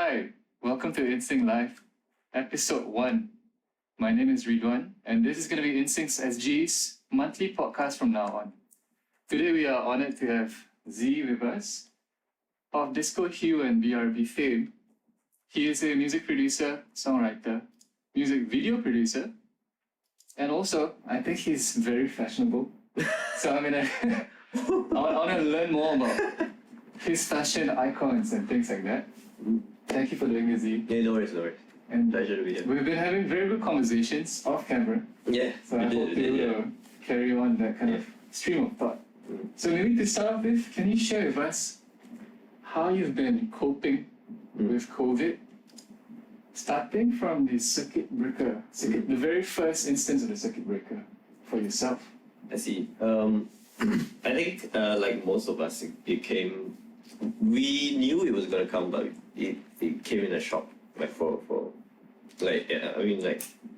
Hi, welcome to INSYNC Live, episode 1. My name is Ridwan, and this is going to be INSYNC's SG's monthly podcast from now on. Today we are honored to have Z with us. Of Disco Hue and BRB fame, he is a music producer, songwriter, music video producer, and also, I think he's very fashionable. So I want to learn more about his fashion icons and things like that. Thank you for doing this, Z. Yeah, no worries. And pleasure to be here. We've been having very good conversations off camera. Yeah, so I hope to carry on that kind of stream of thought. So maybe to start off with, can you share with us how you've been coping with COVID? Starting from the circuit breaker, the very first instance of the circuit breaker for yourself. I see. I think like most of us, we knew it was gonna come, but it came in a shock.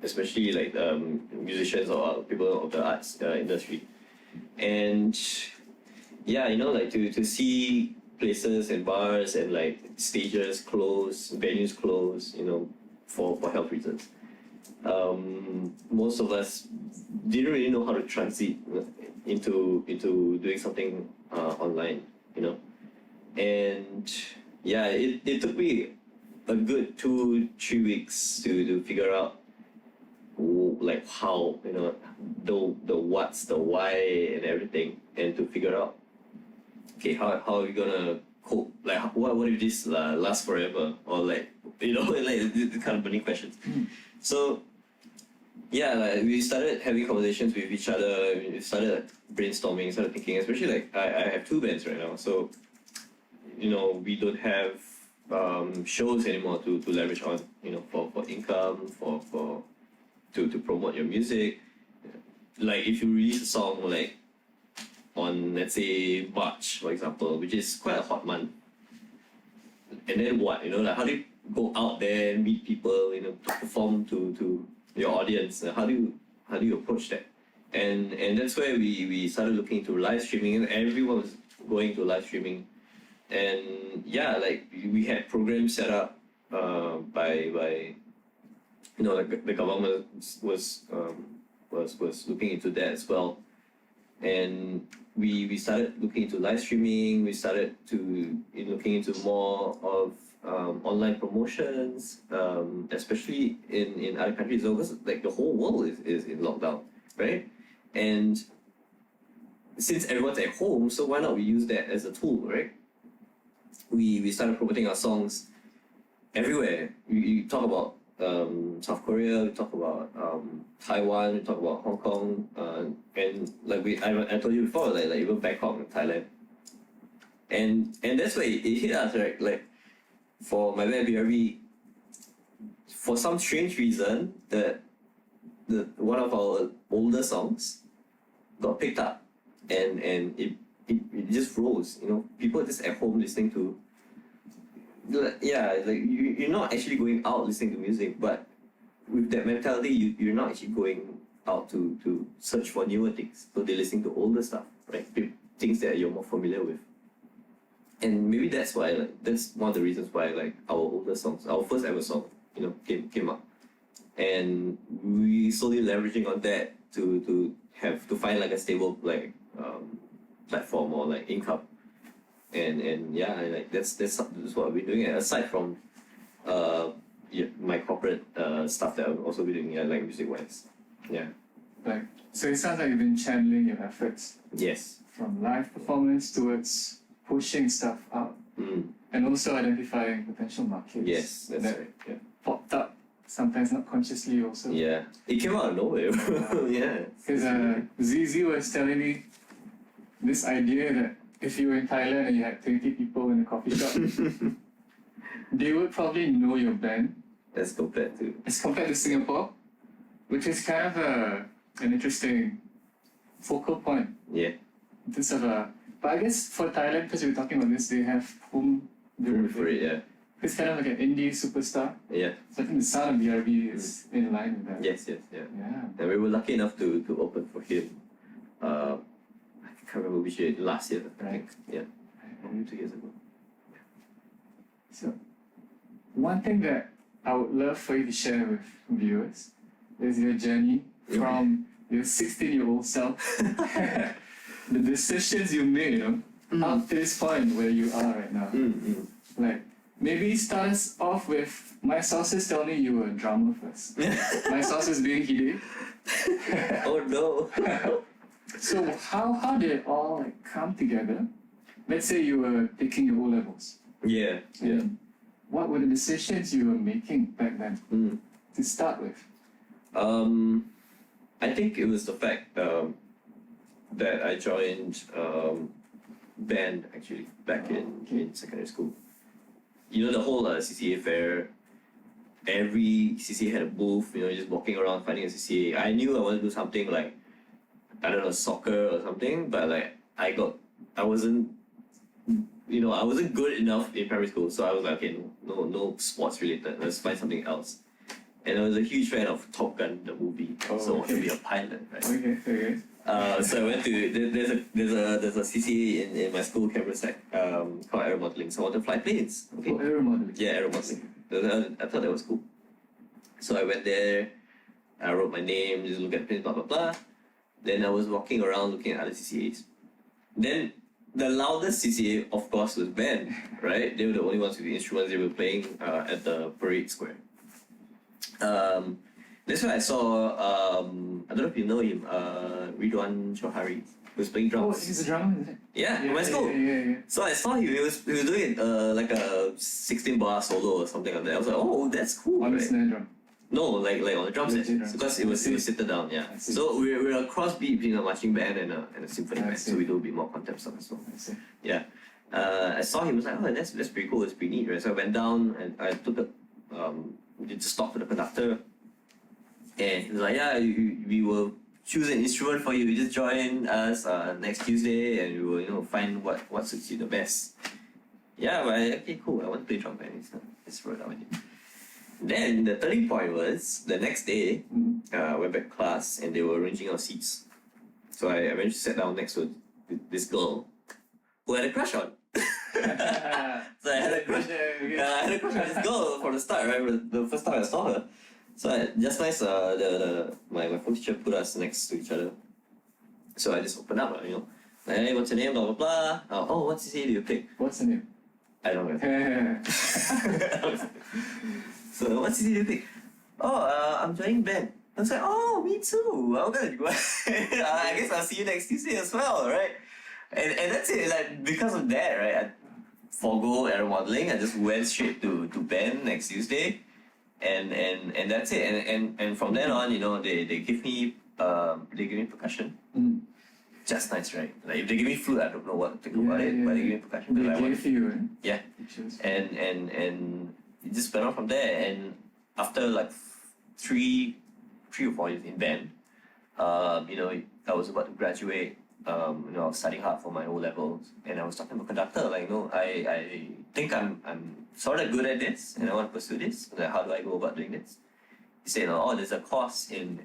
Especially musicians or people of the arts industry, and to see places and bars and like stages close, venues close, for health reasons. Most of us didn't really know how to transit into doing something online, and it took me a good 2-3 weeks to figure out like how, the what's, the why and everything, and to figure out how are we gonna cope, like what if this lasts forever, or like the kind of burning questions. So we started having conversations with each other. We started brainstorming, started thinking, especially like I have 2 bands right now, so we don't have shows anymore to leverage on, for income, to promote your music. Like if you release a song like on, let's say, March, for example, which is quite a hot month, and then what, like how do you go out there and meet people, to perform to your audience? How do you approach that? And that's where we started looking into live streaming, and everyone was going to live streaming. And we had programs set up by the government was looking into that as well. And we started looking into live streaming. We started looking into more of online promotions, especially in other countries, because like the whole world is in lockdown, right? And since everyone's at home, so why not we use that as a tool, right? We started promoting our songs everywhere. We talk about South Korea, we talk about Taiwan, we talk about Hong Kong, and like I told you before, like even Bangkok and Thailand. And that's where it hit us, right? Like for my band BRB, for some strange reason, that one of our older songs got picked up, and it just rose. People are just at home listening to. You're not actually going out listening to music, but with that mentality, you're not actually going out to search for newer things. So they're listening to older stuff, right? Things that you're more familiar with. And maybe that's why, that's one of the reasons why, our older songs, our first ever song, came up. And we slowly leveraging on that to find a stable platform or income. And that's what we're doing. Aside from my corporate stuff that I've also been doing, music wise. So it sounds like you've been channeling your efforts. Yes. From live performance towards pushing stuff out, and also identifying potential markets. Yes, that's right. Yeah. Popped up, sometimes not consciously also. Yeah, it came out of nowhere. Yeah. Because ZZ was telling me this idea that if you were in Thailand and you had 20 people in a coffee shop, they would probably know your band. As compared to Singapore, which is kind of an interesting focal point. Yeah. In terms of but I guess for Thailand, because we were talking about this, they have Home for it, yeah. It's kind of like an indie superstar. Yeah. So I think the sound of BRB is in line with that. Yes, yeah. And we were lucky enough to open for him. I can't remember which year, last year, I think. Yeah. Maybe 2 years ago. So one thing that I would love for you to share with viewers is your journey from your 16-year-old self, the decisions you made, up to this point where you are right now. Like, maybe start us off with, my sources tell me you were a drummer first. My sources being Hide. Oh no. So how did it all like come together? Let's say you were taking your O-levels. Yeah. What were the decisions you were making back then to start with? I think it was the fact that I joined band actually back in secondary school. You know, the whole CCA fair, every CCA had a booth, just walking around finding a CCA. I knew I wanted to do something like, I don't know, soccer or something, but like I wasn't good enough in primary school, so I was like, okay, no sports related, let's find something else. And I was a huge fan of Top Gun, the movie, so I wanted to be a pilot, right? Okay. So I went to, there's a CCA in my school campus called aero modeling, so I wanted to fly planes. Okay. Oh, aero modeling. Yeah, aero modeling. I thought that was cool. So I went there, I wrote my name, just look at planes, blah blah blah. Then I was walking around looking at other CCAs. Then the loudest CCA, of course, was band, right? They were the only ones with the instruments they were playing at the parade square. That's why I saw, I don't know if you know him, Ridwan Johari, who was playing drums. Oh, he's a drummer, is it? Yeah, in my school. Yeah. So I saw him, he was doing like a 16-bar solo or something like that. I was like, oh, that's cool. On the right? snare drum. No, like on the drum set, Legit drums. because it was seated down, yeah. I see. So we're a cross beat between a marching band and a symphony I band, see. so we do a bit more contempt stuff as well. I see. Yeah. I saw him, I was like, oh, that's pretty cool, it's pretty neat, right? So I went down and I took just talked to the conductor, and he was like, yeah, we will choose an instrument for you, you just join us next Tuesday and we will, find what suits you the best. Yeah, but okay, cool, I want to play drum band, let's roll down with it. Then the turning point was the next day, I went back to class and they were arranging our seats. So I eventually sat down next to this girl who I had a crush on. So I had a crush. I had a crush on this girl from the start, right? The first time I saw her. So just nice, my form teacher put us next to each other. So I just opened up, hey, what's your name? Blah blah blah. Oh, what CCA do you pick? What's the name? I don't know. So what CCA do you pick? Oh, I'm joining band. I was like, oh, me too. I'm gonna go. I guess I'll see you next Tuesday as well, right? And that's it. Like because of that, right? I forgo aero modeling. I just went straight to band next Tuesday, and that's it. And from then on, they give me percussion. Just nice, right? Like if they give me flute, I don't know what to think about it, but they give me percussion. They gave you, right? Yeah, and it just went on from there. And after like 3 or 4 years in band, I was about to graduate. I was studying hard for my O-levels, and I was talking to a conductor, like, I think I'm sort of good at this, and I want to pursue this. Like, how do I go about doing this? He said, oh, there's a course in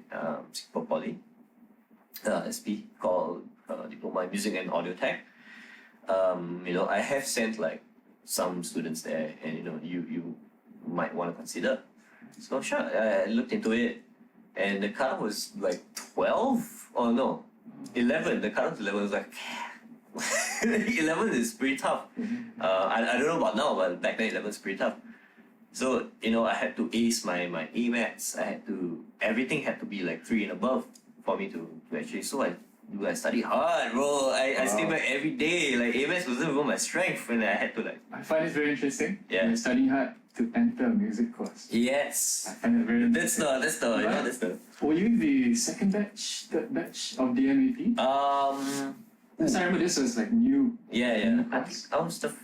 Singapore Poly, SP, called Diploma in Music and Audio Tech. I have sent like some students there, and you might want to consider. So sure, I looked into it, and the cutoff was like 12 or no, 11. The cutoff was 11. I was like, 11 is pretty tough. I don't know about now, but back then 11 is pretty tough. So I had to ace my AMATs. Everything had to be like 3 and above for me to actually. So I studied hard, bro. I stayed back every day. Like AMATs wasn't even my strength, and I had to like. I find it very interesting. Yeah. You're studying hard to enter a music course. Yes. I find it very interesting. That's the. Were you the second batch, third batch of the MAP? Because I remember this was like new. Yeah. I think I was the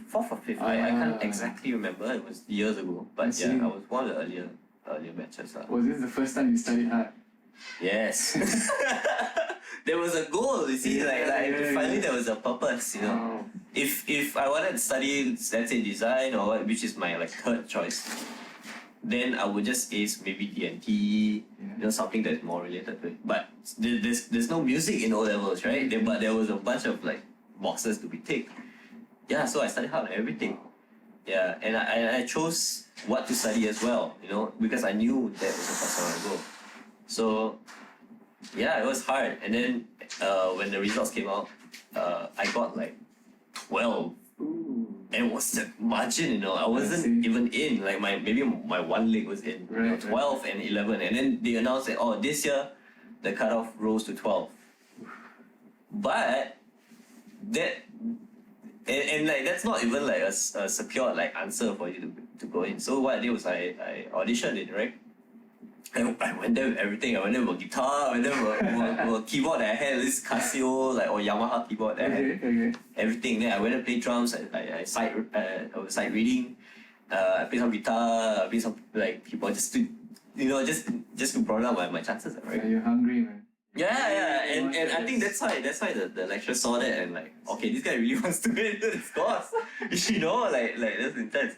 fourth or fifth. I can't exactly remember. It was years ago. But I was one of the earlier batches. Was this the first time you studied hard? Yes. There was a goal, you see, finally there was a purpose, Oh. If I wanted to study, let's say design or what, which is my like third choice, then I would just ace maybe D&T, something that's more related to it. But there's no music in O-levels, right? But there was a bunch of like boxes to be ticked. Yeah, so I studied hard on everything. Yeah, and I chose what to study as well, because I knew that was the first one I go. So yeah, it was hard. And then when the results came out, I got like 12. Ooh. And what's the margin? I wasn't even in. Like maybe my one leg was in. 12 and 11, and then they announced that this year the cutoff rose to 12. But that and like that's not even like a secure like answer for you to go in. So what I did was I auditioned it, right? I went there with everything. I went there with a guitar. I went there with a keyboard that I had, this Casio or Yamaha keyboard that I had. Everything. Then I went to play drums. I was sight reading. I played some guitar. I played some like keyboard just to just to broaden out my chances, right? Yeah, you're hungry, man. Yeah, and I think that's why the lecturer saw that and like, okay, this guy really wants to get into this course. Like that's intense.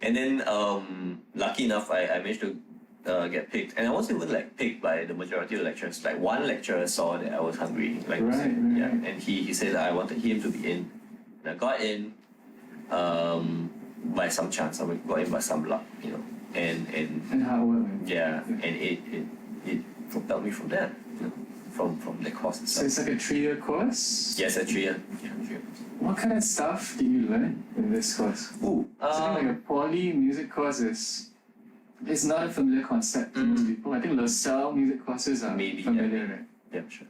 And then lucky enough I managed to get picked, and I wasn't even like picked by the majority of the lecturers. Like one lecturer saw that I was hungry, like right. and he said that I wanted him to be in. And I got in by some chance. I got in by some luck, And hard work, man. Yeah, and it propelled me from there, from the course itself. So it's like a 3-year course? Yes, a 3-year. Yeah, 3 years. What kind of stuff did you learn in this course? Something like a poly music course it's not a familiar concept to most people. I think LaSalle music courses are familiar, right? Yeah, sure.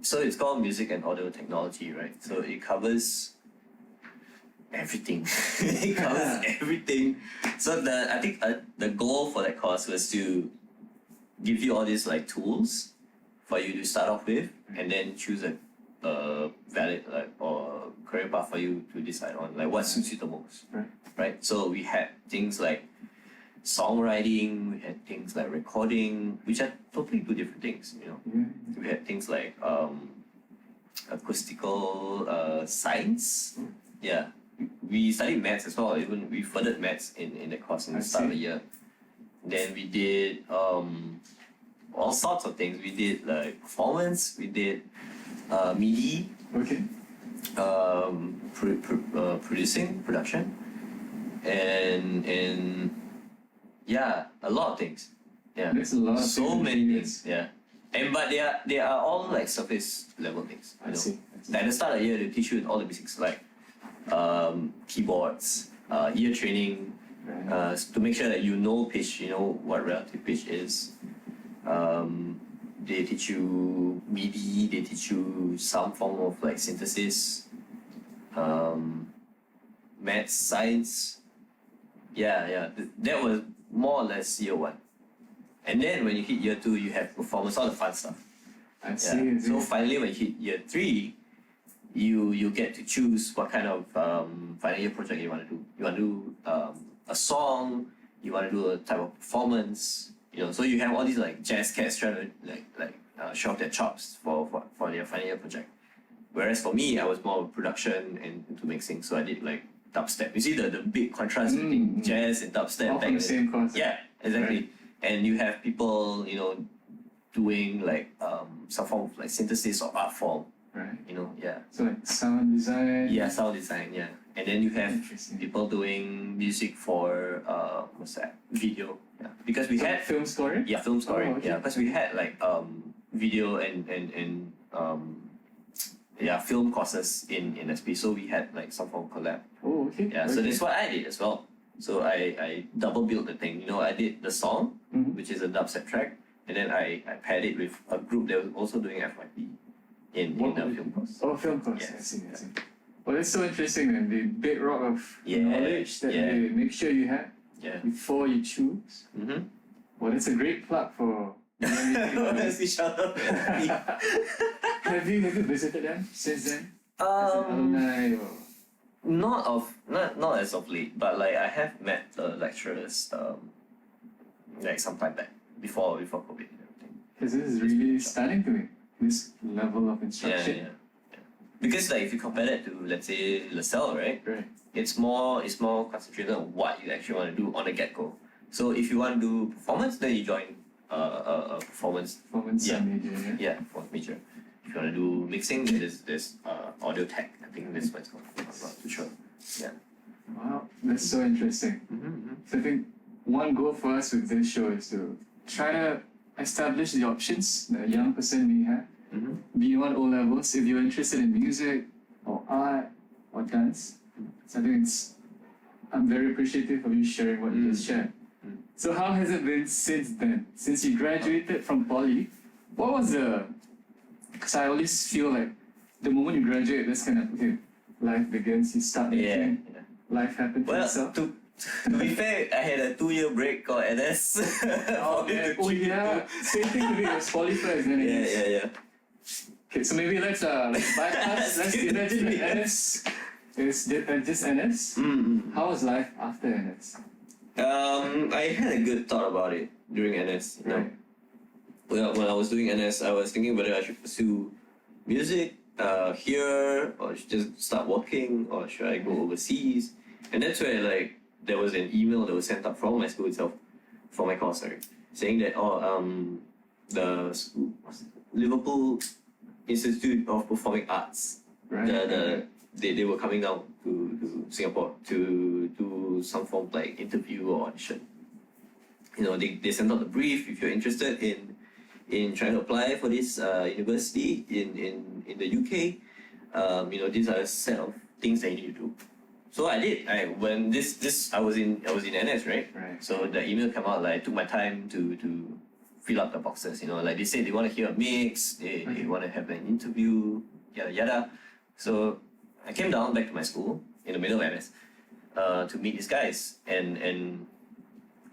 So it's called Music and Audio Technology, right? So it covers everything. It covers everything. So I think the goal for that course was to give you all these like tools for you to start off with, and then choose a valid or career path for you to decide on, like what suits you the most. Right? So we had things like songwriting, we had things like recording, which are totally two different things, We had things like acoustical science. Yeah. We studied maths as well, even we furthered maths in the course in the start of the year. Then we did all sorts of things. We did like performance, we did MIDI, production, and yeah, a lot of things. Yeah, there's a lot of so many things. Yeah, but they are all like surface level things. I see. Like at the start of the year, they teach you all the basics like keyboards, ear training, to make sure that you know pitch, what relative pitch is. They teach you MIDI, they teach you some form of like synthesis, maths, science. Yeah, that was more or less year 1. And then when you hit year 2, you have performance, all the fun stuff. I see. So finally when you hit year 3, you get to choose what kind of final year project you want to do. You want to do a song, you want to do a type of performance, so you have all these like jazz cats trying to like show off their chops for their final year project. Whereas for me, I was more of production and into mixing, so I did like dubstep. You see the big contrast between jazz and dubstep. All from the same concept. Yeah, exactly. Right. And you have people, doing like some form of like synthesis or art form. Right. Yeah. So like sound design. Yeah, sound design, yeah. And then you have people doing music for video. Yeah. Because we had film scoring? Yeah, film scoring. Oh, okay. Yeah, because we had like video and film courses in SP. So we had like some form of collab. Oh, okay. Yeah, so that's what I did as well. So I double built the thing. I did the song, which is a dubstep track, and then I paired it with a group that was also doing FYP in the film course. Oh, film course. Yes. I see. Well, that's so interesting, man. The bedrock of knowledge that they make sure you have before you choose. Well, that's a great plug for That's each other. Have you visited them since then? As an alumni or? Not as of late, but like I have met the lecturers like some time back before COVID and everything. Because this is really stunning to me. This level of instruction. Yeah. Because like if you compare that to let's say LaSalle, right? Right. It's more concentrated on what you actually want to do on the get-go. So if you want to do performance, then you join a performance. Performance major. Yeah, performance major. If you want to do mixing, then there's audio tech. I think that's what it's called. I'm not too sure. Yeah. Wow, that's so interesting. So I think one goal for us with this show is to try to establish the options that a young person may have beyond O levels. If you're interested in music or art or dance, so I think I'm very appreciative of you sharing what you just shared. So how has it been since then? Since you graduated from Poly, what was the... Because I always feel like the moment you graduate, that's kind of, okay, life begins, you start making, life happens for Well, yourself. to be fair, I had a 2-year break called NS. Same thing to me, it was Poly first, then Yeah. Okay, so maybe let's bypass, let's imagine that NS is just NS. How was life after NS? I had a good thought about it during NS. You know? Right. Well, when I was doing NS, I was thinking whether I should pursue music here, or should just start working, or should I go overseas? And that's where like there was an email that was sent out from my school itself, from my course, saying that the school, Liverpool Institute of Performing Arts, they were coming down to Singapore to do some form of like interview or audition. You know, they sent out the brief if you're interested in trying to apply for this university in the UK. You know, these are a set of things that you need to do. So I did. I was in NS, right? So the email came out, like I took my time to fill up the boxes. You know, like they said they want to hear a mix, they want to have an interview, yada yada. So I came down back to my school in the middle of NS to meet these guys, and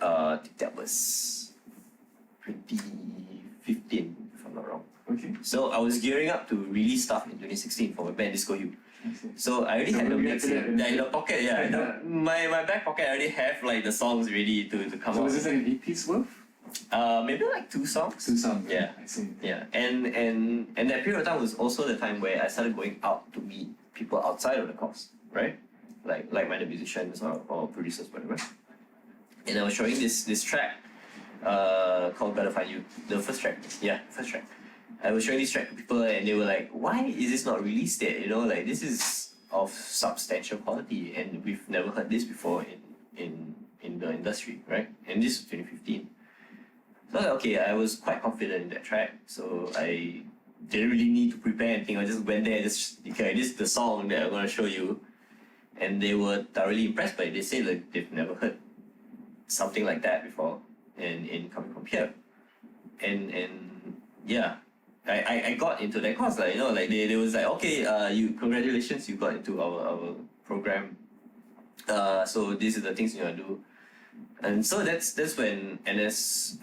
that was 2015, if I'm not wrong. Okay. So I was gearing up to release stuff in 2016 for my band Disco Hue. So I already had the mix in the pocket, my back pocket I already have like the songs ready to come out. So was this like an EP's worth? Maybe like 2 songs. 2 songs. Yeah. I see. Yeah. And that period of time was also the time where I started going out to meet people outside of the course, right? Like-minded musicians or producers, whatever. And I was showing this track called Better Find You. The first track. Yeah, first track. I was showing this track to people and they were like, why is this not released yet? You know, like this is of substantial quality and we've never heard this before in the industry, right? And this was 2015. So I was like, okay, I was quite confident in that track, so I didn't really need to prepare anything. I just went there, okay, this is the song that I'm gonna show you. And they were thoroughly impressed by it. They say like they've never heard something like that before in coming from here. And yeah. I got into that course, like, you know, like they was like, okay, congratulations, you got into our program. So these are the things you want to do. And so that's when NS,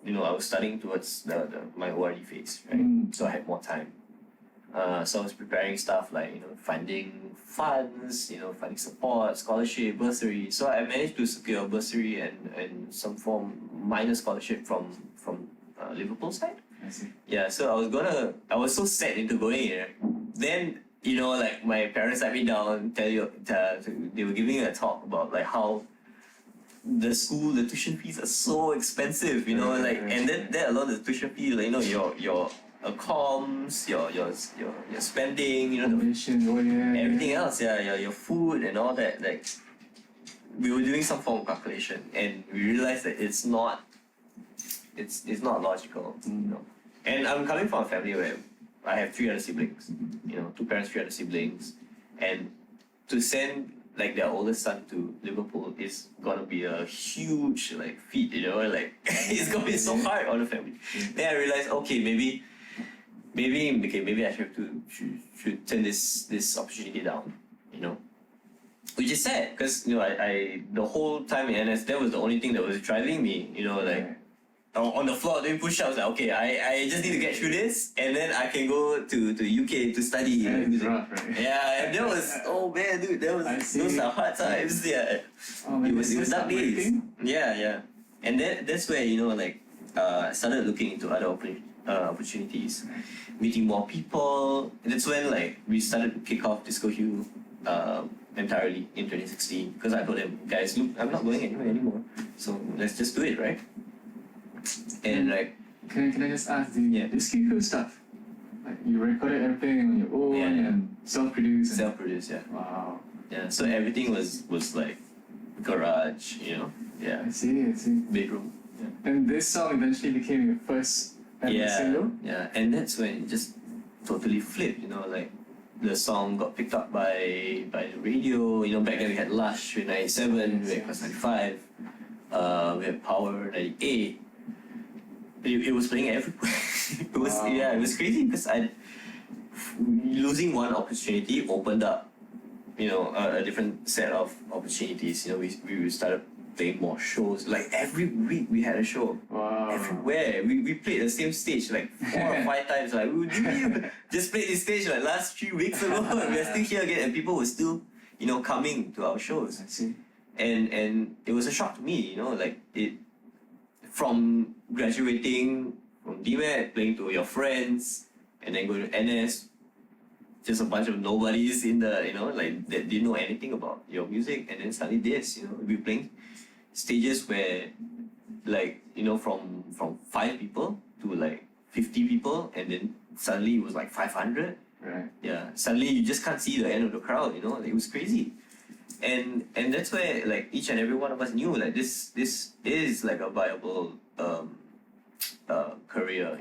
you know, I was studying towards my ORD phase, right? So I had more time. So I was preparing stuff like, you know, finding funds, you know, finding support, scholarship, bursary. So I managed to secure a bursary and some form minor scholarship from Liverpool side. I see. Yeah, so I was so set into going here. Then, you know, like my parents sat me down, they were giving me a talk about like how the tuition fees are so expensive, you know, and that alone, the tuition fee, like, you know, your comms, your spending, you know, everything else, your food and all that. Like, we were doing some form of calculation, and we realized that it's not logical, you know. And I'm coming from a family where I have 3 other siblings, you know, 2 parents, 3 other siblings, and to send like their oldest son to Liverpool is gonna be a huge like feat, you know, like it's gonna be so hard on the family. Then I realized, okay, maybe I should turn this opportunity down, you know. Which is sad, because, you know, I the whole time in NS, that was the only thing that was driving me, you know, like on the floor doing push-ups, like, okay, I just need to get through this, and then I can go to UK to study. Rough, right? Yeah, and that was, oh man, dude, those are hard times. Yeah, oh, man, it was dark days. Yeah, and that's where, you know, like I started looking into other opportunities, meeting more people. That's when like we started to kick off Disco Hue entirely in 2016, because I told them, guys, look, I'm not going anywhere anymore, so let's just do it, right? And like, can I just ask, the Disco Hue stuff? Like, you recorded everything on your own and self-produced? Self-produced, yeah. Wow. Yeah, so everything was like garage, yeah, I see. bedroom. And this song eventually became your first ever single? Yeah, and that's when it just totally flipped, like the song got picked up by the radio, back then we had Lush with 97, we had Plus 95, we had Power 98. It was playing everywhere. It was crazy because losing one opportunity opened up, a different set of opportunities. We started playing more shows. Like every week we had a show. Wow. Everywhere. We played the same stage like 4 or 5 times. Like we just played this stage like last 3 weeks ago. We're still here again and people were still, coming to our shows. I see. And it was a shock to me, like it from graduating from DMAT, playing to your friends, and then going to NS, just a bunch of nobodies in the, like that didn't know anything about your music, and then suddenly this, we were playing stages where, like, from 5 people to like 50 people, and then suddenly it was like 500. Right. Yeah, suddenly you just can't see the end of the crowd, like, it was crazy. And that's where like each and every one of us knew like this is like a viable career,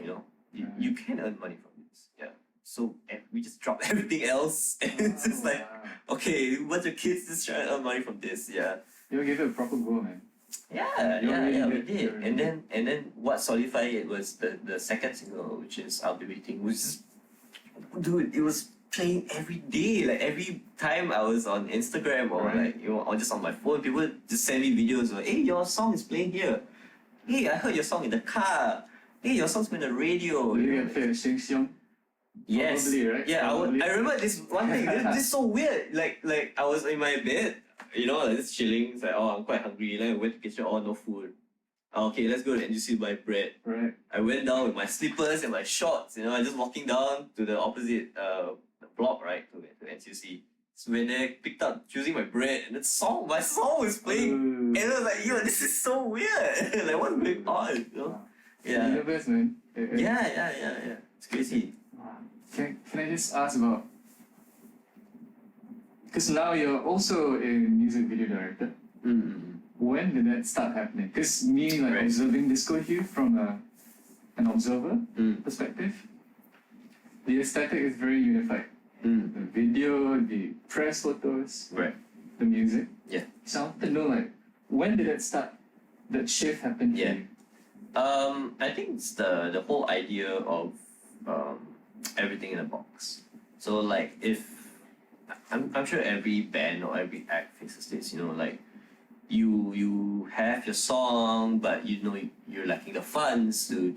you can earn money from this. Yeah. So we just dropped everything else and it's just like, okay, bunch of kids just trying to earn money from this. Yeah. You gave it a proper go, man. Yeah, we did. And then what solidified it was the second single, which is I'll Be Waiting, which is, dude, it was playing every day. Like every time I was on Instagram or like or just on my phone, people just send me videos of, hey, your song is playing here. Hey, I heard your song in the car. Hey, your song's been on the radio. Did you get played at Sheng Siong? Yes. Probably, right? Yeah, Probably. I remember this one thing. This is so weird. Like I was in my bed, like just chilling. It's like, oh, I'm quite hungry. Then I went to the kitchen. Oh, no food. Okay, let's go to NGC buy bread. Right. I went down with my slippers and my shorts. I just walking down to the opposite block, right, to NCC. So when I picked up choosing my bread, and my song was playing, and I was like, yo, this is so weird. Like, what's going on? Wow. Yeah. Universe, man. Yeah. It's crazy. Can I just ask about, because now you're also a music video director. When did that start happening? Because me, like, observing Disco Hue from an observer perspective, the aesthetic is very unified. The video, the press photos, the music. Yeah. So I want to know, like, when did that start? That shift happened for you? I think it's the whole idea of everything in a box. So like if I'm sure every band or every act faces this, like you have your song, but you're lacking the funds to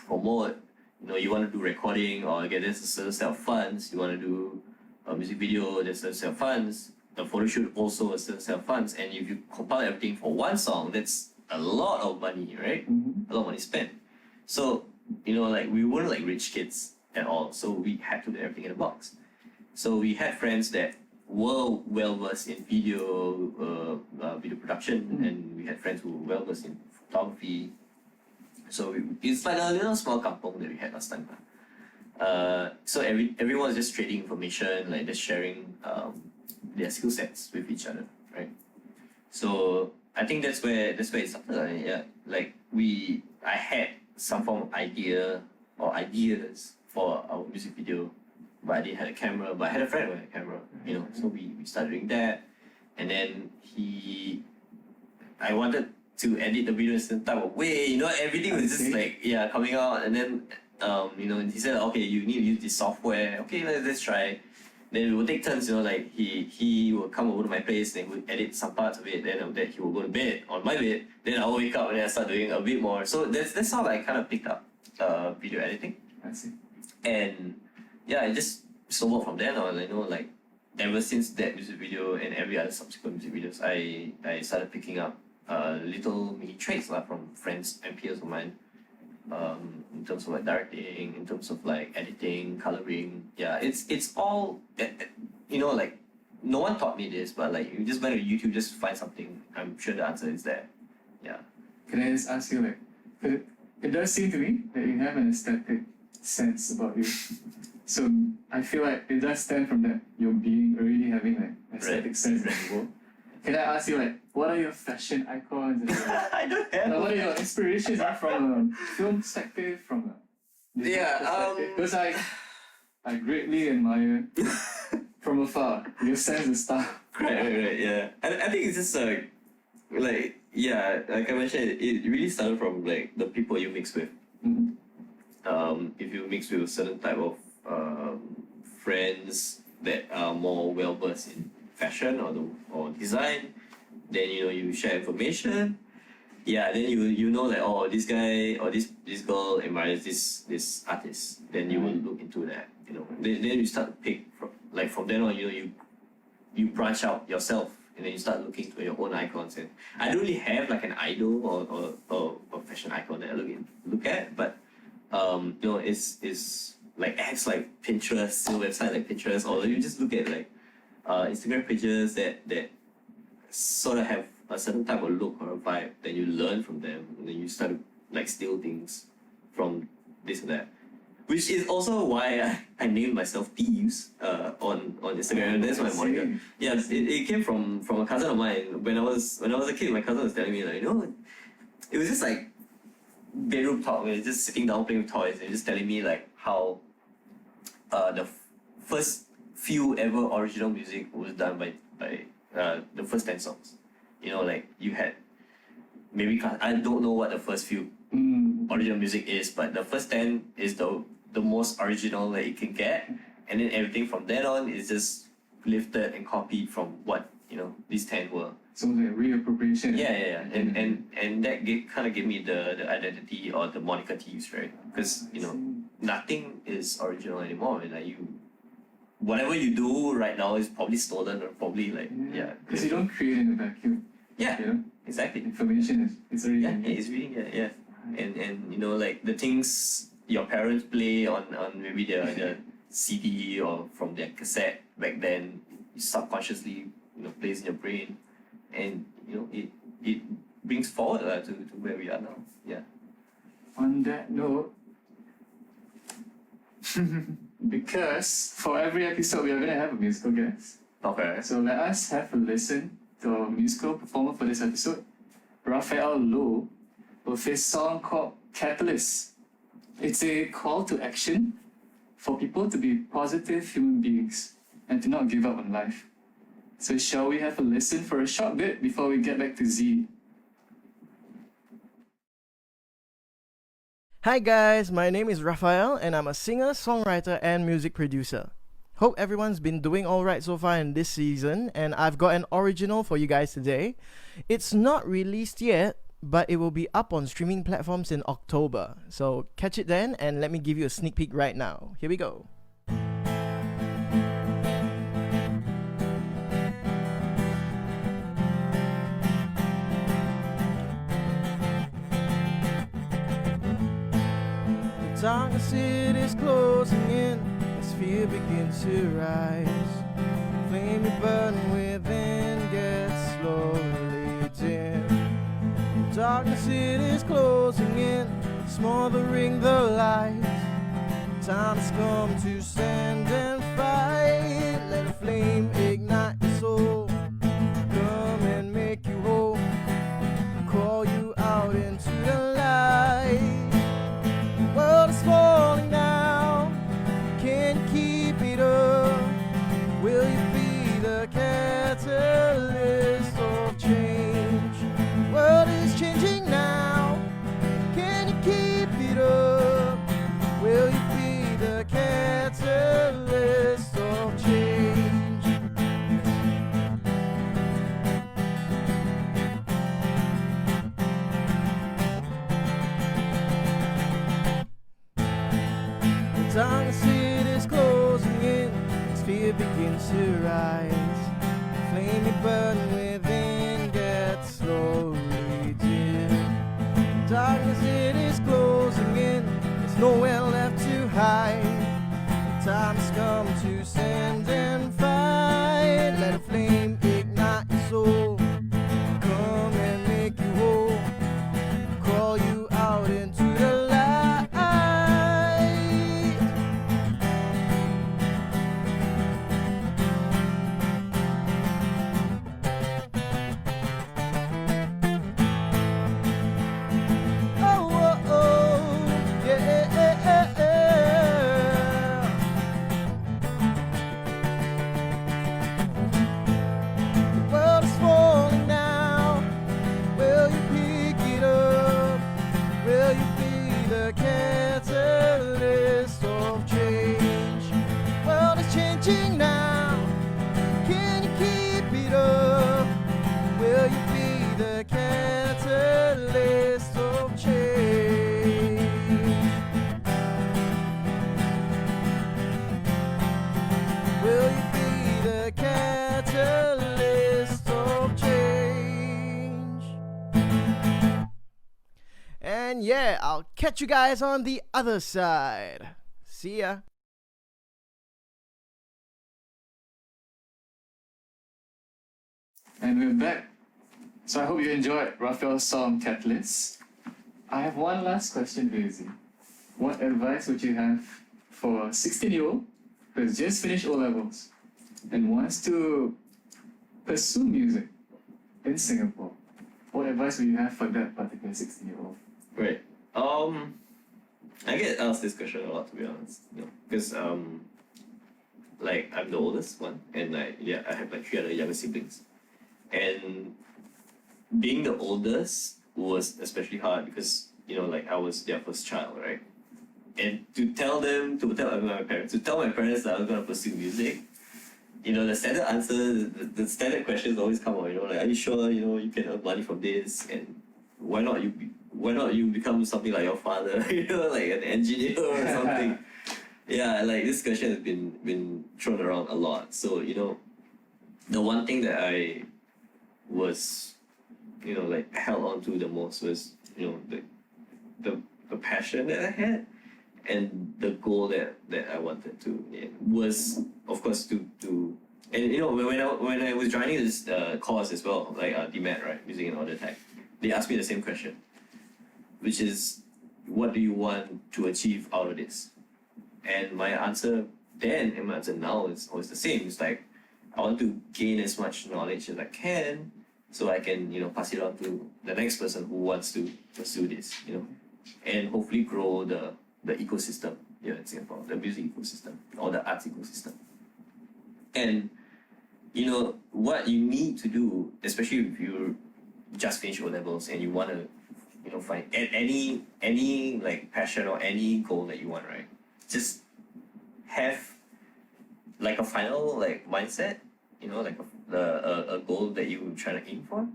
promote. You want to do recording or get there's a certain set of funds. You want to do a music video, there's a certain set of funds. The photo shoot also a certain set of funds. And if you compile everything for one song, that's a lot of money, right? A lot of money spent. So like we weren't like rich kids at all. So we had to do everything in a box. So we had friends that were well versed in video production, and we had friends who were well versed in photography. So it's like a little small kampong that we had last time. So everyone was just trading information, like just sharing their skill sets with each other, right? So I think that's where it started. Yeah, like I had some form of idea or ideas for our music video, but I didn't have a camera. But I had a friend with a camera, So we started doing that, and then I wanted to edit the video in a certain type of way. Everything was just like coming out, and then he said, okay, you need to use this software. Okay, let's try. Then we would take turns, like he would come over to my place and would edit some parts of it. Then after that he would go to bed on my bed. Then I would wake up and then I start doing a bit more. So that's how I kind of picked up video editing. I see. And it just snowballed from there on. Like ever since that music video and every other subsequent music videos, I started picking up little mini traits from friends and peers of mine. In terms of like directing, in terms of like editing, coloring, it's all like no one taught me this, but like you just went to YouTube, just find something. I'm sure the answer is there. Yeah. Can I just ask you, like, it does seem to me that you have an aesthetic sense about you. So I feel like it does stem from that your being already having like aesthetic Right. sense in the world. Can I ask you like what are your fashion icons and I don't have. what are your inspirations from a film perspective, from a design perspective? Because I greatly admire from afar your sense of style. Right, yeah. I think it's just like yeah, like I mentioned, it really started from like the people you mix with. Mhm. If you mix with a certain type of friends that are more well versed in fashion or design, then you share information. Yeah, then you know like, oh, this guy or this girl admires this artist. Then you will look into that. Then you start to pick from then on. You branch out yourself, and then you start looking for your own icons. And I don't really have like an idol or a fashion icon that I look at, but it's like apps like Pinterest, still website like Pinterest, or you just look at like Instagram pages that sort of have a certain type of look or a vibe. Then you learn from them, and then you start to like steal things from this and that. Which is also why I named myself Thieves on Instagram. And that's my moniker. Yeah, it came from a cousin of mine. When I was a kid, my cousin was telling me like, it was just like bedroom talk. We were just sitting down playing with toys and just telling me like how the first few ever original music was done by the first 10 songs. Like you had maybe I don't know what the first few original music is, but the first 10 is the most original that you can get, and then everything from then on is just lifted and copied from what these 10 were. So like reappropriation. Yeah. And that kind of gave me the identity or the moniker Thieves, right? Because nothing is original anymore. And like whatever you do right now is probably stolen or probably like Because you don't create in a vacuum. Yeah, exactly. Information is already in there. It's reading it. Yeah, and like the things your parents play on maybe their CD or from their cassette back then, subconsciously plays in your brain, and it brings forward to where we are now. Yeah. On that note, because for every episode we are going to have a musical guest. Okay. So let us have a listen to our musical performer for this episode, Raphael Low, with his song called Catalyst. It's a call to action for people to be positive human beings and to not give up on life. So shall we have a listen for a short bit before we get back to Z? Hi guys, my name is Raphael and I'm a singer, songwriter and music producer. Hope everyone's been doing alright so far in this season, and I've got an original for you guys today. It's not released yet, but it will be up on streaming platforms in October. So catch it then and let me give you a sneak peek right now. Here we go. The darkness it is closing in as fear begins to rise. Flame you burn within gets slowly dim. Darkness it is closing in, smothering the light. Time has come to stand and fight. Let a flame ignite your soul, come and make you whole, call you out into the light. The world is falling down, can you keep it up? Will you be the catalyst of change? The world is changing now, can you keep it up? Will you be the catalyst of change? The darkness it is closing in as fear begins to rise. Flame you burn within gets slowly dim. Darkness it is closing in, there's nowhere left to hide. The time's come to stand and fight. Let a flame ignite your soul, come and make you whole, call you out into the light. And yeah, I'll catch you guys on the other side. See ya. And we're back. So I hope you enjoyed Raphael's song Catalyst. I have one last question for you, Zie. What advice would you have for a 16-year-old who has just finished O-levels and wants to pursue music in Singapore? What advice would you have for that particular 16-year-old? Right. I get asked this question a lot, to be honest. Because like I'm the oldest one, and I have like 3 other younger siblings, and being the oldest was especially hard because like I was their first child, right? And to tell my parents that I was gonna pursue music, the standard answer, the standard questions always come out. Like, are you sure you can earn money from this, and why not you become something like your father, like an engineer or something. Yeah, like this question has been thrown around a lot. So the one thing that I was like held on to the most was the passion that I had and the goal that I wanted to was, of course, to and when I was joining this course as well, like DMAT, right, music and audio tech, they asked me the same question, which is, what do you want to achieve out of this? And my answer then and my answer now is always the same. It's like, I want to gain as much knowledge as I can so I can pass it on to the next person who wants to pursue this, and hopefully grow the ecosystem here in Singapore, the music ecosystem or the arts ecosystem. And what you need to do, especially if you just finished O-levels and you want to find any like passion or any goal that you want, right? Just have like a final like mindset, like a goal that you try to aim for,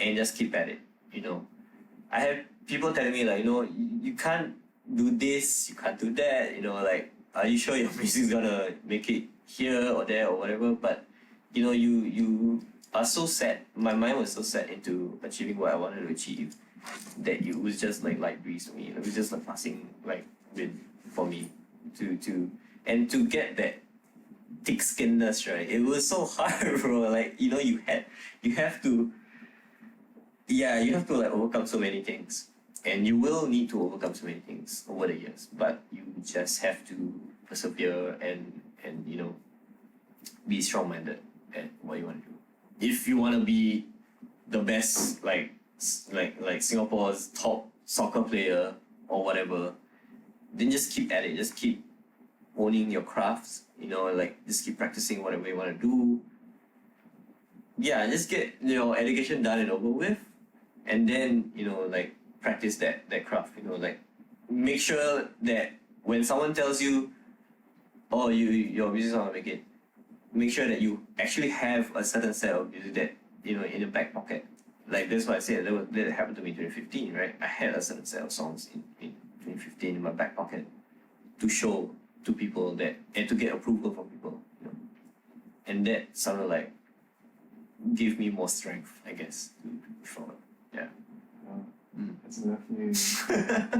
and just keep at it. I have people telling me like, you can't do this, you can't do that. Like, are you sure your music's gonna make it here or there or whatever? But you are so set. My mind was so set into achieving what I wanted to achieve that it was just like light breeze for me. It was just like passing like wind for me to get that thick skinness, right? It was so hard, bro. Like you have to like overcome so many things, and you will need to overcome so many things over the years. But you just have to persevere and be strong-minded at what you want to do. If you want to be the best, like Singapore's top soccer player or whatever, then just keep at it. Just keep honing your crafts. Like just keep practicing whatever you want to do. Yeah, just get education done and over with, and then like practice that craft. Like make sure that when someone tells you, oh, your music's not gonna make it, make sure that you actually have a certain set of music that in your back pocket. Like that's what I said. That happened to me in 2015, right? I had a certain set of songs in 2015 in my back pocket to show to people that, and to get approval from people, and that sort of like give me more strength, I guess, to push forward. Yeah. Wow. That's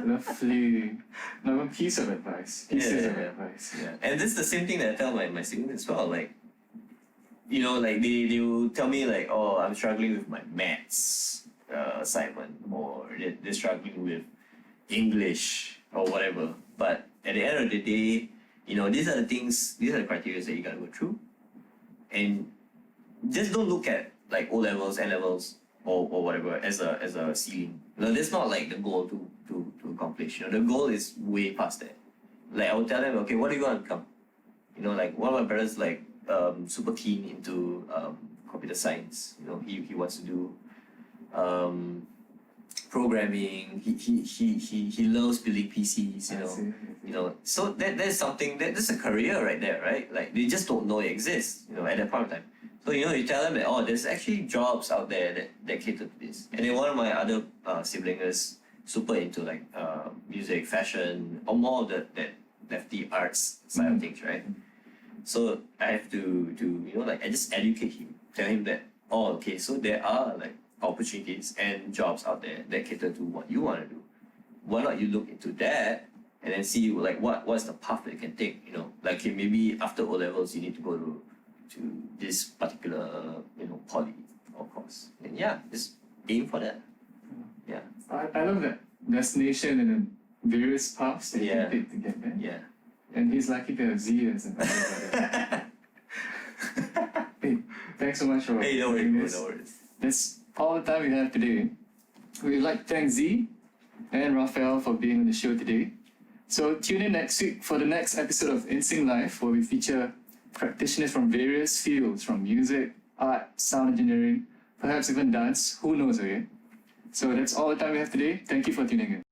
lovely, not one piece of advice. Pieces of advice. Yeah, and this is the same thing that I tell my siblings as well. Like, like they will tell me like, oh, I'm struggling with my maths assignment, or they're struggling with English or whatever. But at the end of the day, these are the criteria that you gotta go through, and just don't look at like O-levels, N-levels, or whatever as a ceiling. That's not like the goal to accomplish. The goal is way past that. Like I would tell them, okay, what do you want to become? Like one of my parents like super keen into computer science. He wants to do programming. He loves building PCs. So that's something that's a career right there, right? Like they just don't know it exists. At that point of time. So you tell them that, oh, there's actually jobs out there that cater to this. And then one of my other siblings is super into like music, fashion, or more of that lefty arts side of things, right? So I have to like I just educate him, tell him that, oh, okay, so there are like opportunities and jobs out there that cater to what you want to do. why not you look into that and then see like what's the path that you can take, you know, like okay, maybe after O levels you need to go to this particular, you know, poly or course, and yeah, just aim for that. Yeah. I love that destination and then various paths that you Yeah. can take to get there. Yeah. And he's lucky to have Z as an older brother. Hey, thanks so much for Hey, no worries, doing bro, this. no worries. That's all the time we have today. We'd like to thank Z and Raphael for being on the show today. So tune in next week for the next episode of INSYNC Live, where we feature practitioners from various fields, from music, art, sound engineering, perhaps even dance, who knows, okay? So that's all the time we have today. Thank you for tuning in.